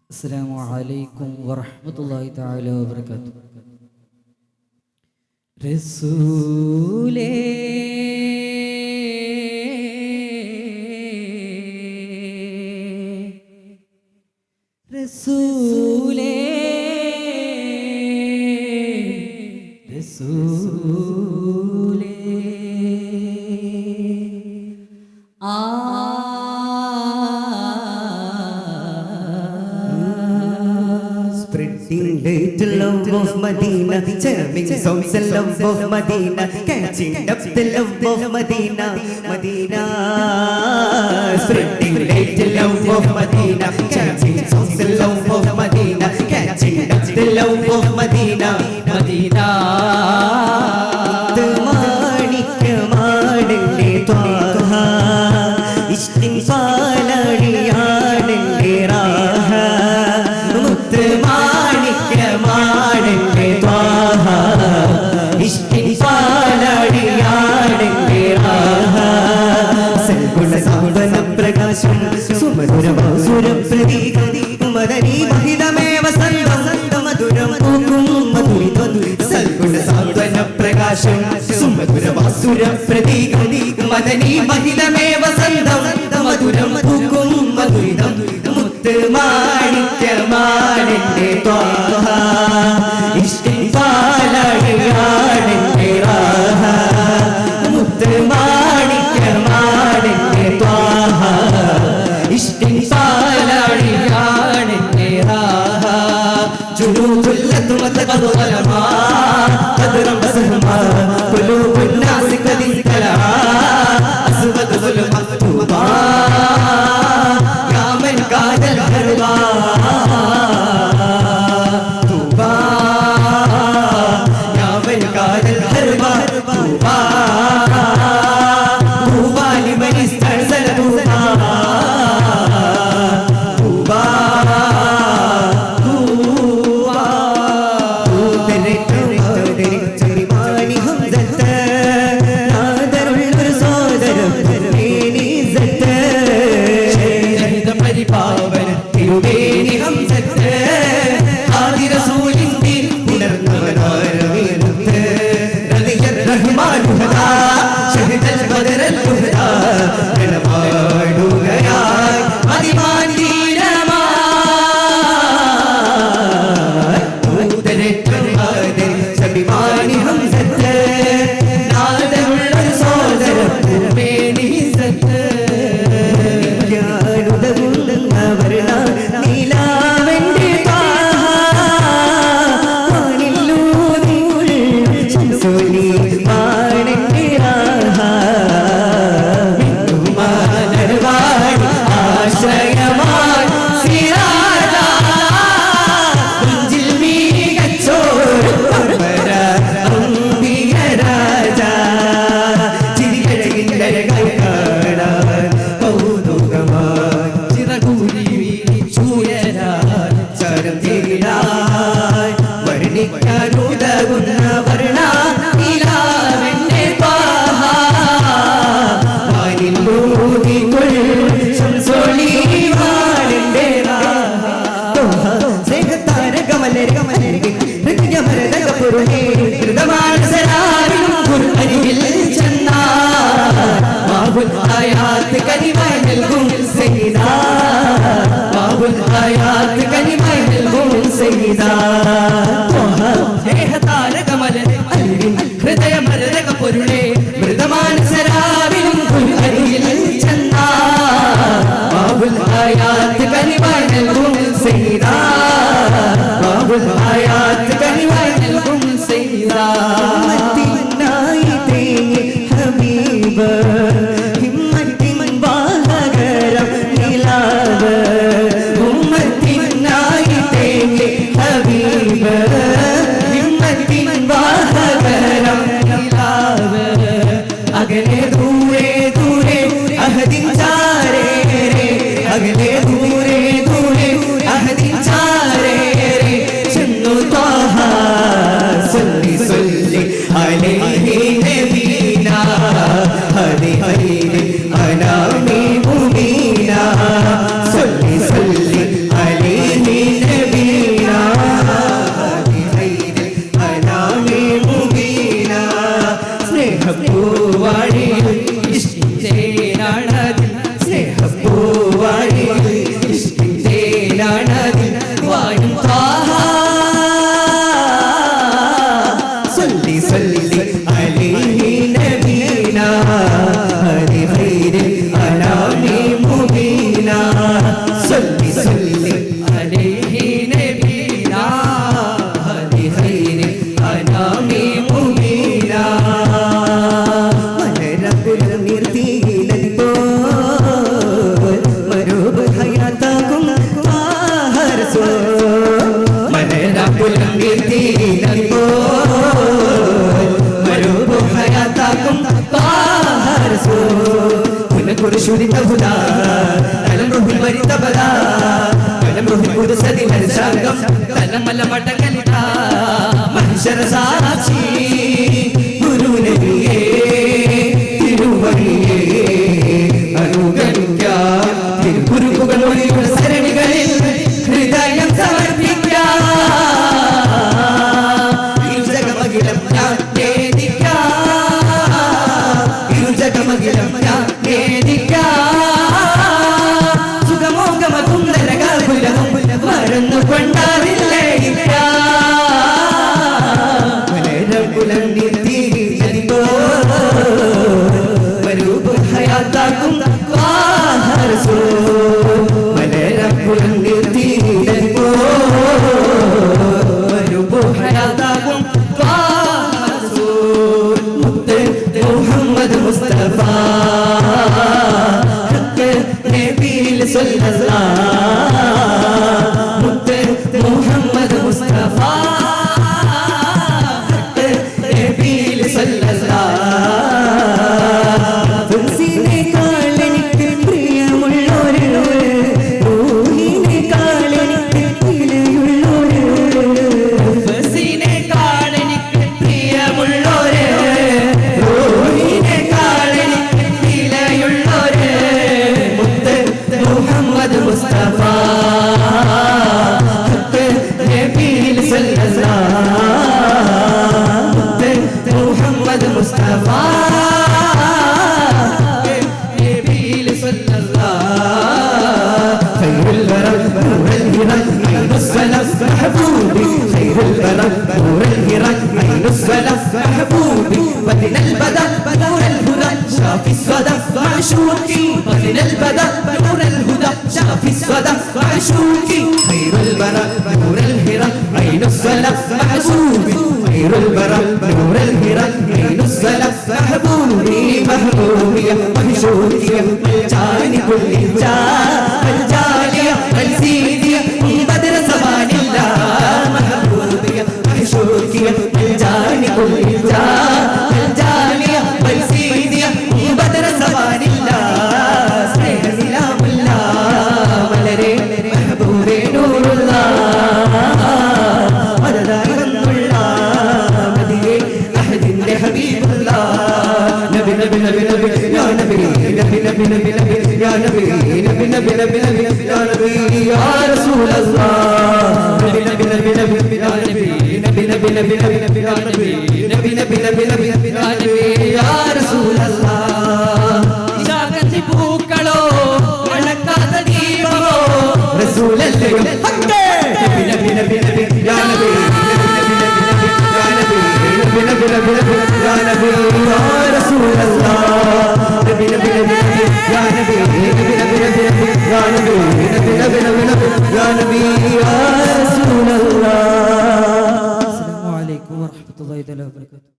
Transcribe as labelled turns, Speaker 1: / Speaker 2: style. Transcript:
Speaker 1: السلام عليكم ورحمة الله تعالى وبركاته. رسولي رسولي رسولي
Speaker 2: Spreading the love of Medina, charming songs and love of Medina, catching up the love of Medina, Medina. Spreading the love of Medina, charming songs and love of Medina, catching up the love of Medina, Medina. മാണിക്യമാടല്ലേ Thwaha ഇഷ്ടിൻ പാലടിയാടല്ലേ Raha മുത്ത് മാണിക്യമാടല്ലേ ത്വാഹ ഇഷ്ടിൻ പാലടിയാടല്ലേ റാഹ സൽഗുണ സാന്ത്വന പ്രകാശം സുമധുരമാസുരം പ്രതീകം മദനീ മഹിതമേ വസന്തം മധുരം പൂക്കും മധുരിതം സൽഗുണ സാന്ത്വന പ്രകാശം സുമധുരമാസുര പ്രതീകം മദനീ മഹിതമേ വസന്തം മധുരം പൂക്കും മധുരിതം മുത്ത് മാണിക്യമാണെന്റെ ത്വാഹ ഇഷ്ടിൻ പാലടിയാണെന്റെ റാഹ മുത്ത് മാണിക്യമാണെന്റെ ത്വാഹ ഇഷ്ടിൻ പാലടിയാണെന്റെ റാഹ ജുനൂബുല്ലതു മതഖദുലമാ ഖദറം ബസഹമാ ഖുലൂബുൻ നാസ് ഖദിൻ കലാ അസ്വദ സുൽമത്തുബാ യാ മൻ ഖാദൽ ഹർബാ തുബാ യാ മൻ ഖാദൽ ഹർബാ തുബാ തുബാ ലിമൻ ഇസ്തഅസല തുബാ തുബാ شرط هدى قلم روح الورد بدا قلم روح القدس الشاغم قلم മലമടകലിതാ മനുഷ്യര സാക്ഷി ഗുരുനബിയേ തിരുവഴിയേ അനുഗമിക്കാം തിരുക്കുറുക്കുകൾ ഒഴിയുള്ള സരണികളിൽ ഹൃദയം സമർപ്പിക്കാം ഇരുജഗമകിലം ഞാൻ നേദിക്കാം ഇരുജഗമകിലം ഞാൻ നേദിക്കാം സുഖമോകമകും നരകാകുലവും മറന്നു കൊണ്ടാറില്ലേ കുലം നീതിരിയതിപ്പോ വരൂപും ഹയാത്താക്കും മലരം കുലം നീതിരിയതിപ്പോ വരൂപും ഹയാത്താക്കും മുഹമ്മദ് മുസ്തഫ നബിയിൽ സല്ലല്ലാഹു മുഹമ്മദ് മുസ്തഫ നബിയിൽ സല്ലല്ലാഹു തുളസിനേക്കാൾ എനിക്ക് പ്രിയമുള്ളൊരു റൂഹിനേക്കാൾ എനിക്ക് വിലയുള്ളൊരു തുളസിനേക്കാൾ എനിക്ക് പ്രിയമുള്ളൊരു റൂഹിനേക്കാൾ എനിക്ക് വിലയുള്ളൊരു മുഹമ്മദ് മുസ്തഫ നബിയിൽ സല്ലല്ലാഹു മുഹമ്മദ് മുസ്തഫ നബിയിൽ സല്ലല്ലാഹു ഖൈറുൽ വറ നൂറുൽ ഹിറ ഐനുസ്സലഫ് മഹബൂബി ഖൈറുൽ വറ നൂറുൽ ഹിറ ഐനുസ്സലഫ് മഹബൂബി ബദിനൽ ബദ നൂറുൽ ഹുദ ഷാഫി സ്വദ മഅശൂഖി ബദിനൽ ബദ നൂറുൽ ഹുദ ഷാഫി സ്വദ മഅശൂഖി ഖൈറുൽ വറ നൂറുൽ ഹിറ ഐനുസ്സലഫ് മഹബൂബി ഖൈറുൽ വറ നൂറുൽ ഹിറ ഐനുസ്സലഫ് മഹബൂബി മഹബൂബിയ മഅശൂഖിയ ജാനി കുല്ലി ജാലിയ അൽസീദിയ ബദർ സമാനില്ല മഹബൂബിയ മഅശൂഖിയ ജാനി കുല്ലി ജാലിയ അൽസീദിയ ബദർ സമാനില്ല സ്നേഹനിലാമുല്ല വളരെ മഹബൂബേ നൂറുള്ള മദദായി വന്നുള്ള മദിയെ അഹദിന്റെ ഹബീബുള്ള നബി നബി നബി നബി യാ നബി നബി നബി നബി നബി യാ നബി നബി നബി നബി നബി യാ നബി യാ റസൂലല്ലാഹ് നബി നബി നബി നബി യാ നബി നബി നബി നബി നബി യാ നബി നബി നബി നബി നബി യാ നബി യാ റസൂലല്ലാഹ് ജാഗതി പൂക്കളോ അളക്കാത്ത ദീപമോ റസൂലല്ലയോ ഹക്കേ നബി നബി നബി നബി യാ നബി നബി നബി നബി യാ നബി നബി നബി നബി യാ നബി യാ റസൂലല്ലാഹ് നബി നബി നബി നബി യാ നബി നബി നബി നബി യാ നബി നബി നബി നബി യാ നബി യാ റസൂലല്ലാഹ്
Speaker 1: അസ്സലാമു അലൈക്കും വറഹ്മത്തുള്ളാഹി വബറകാതുഹു.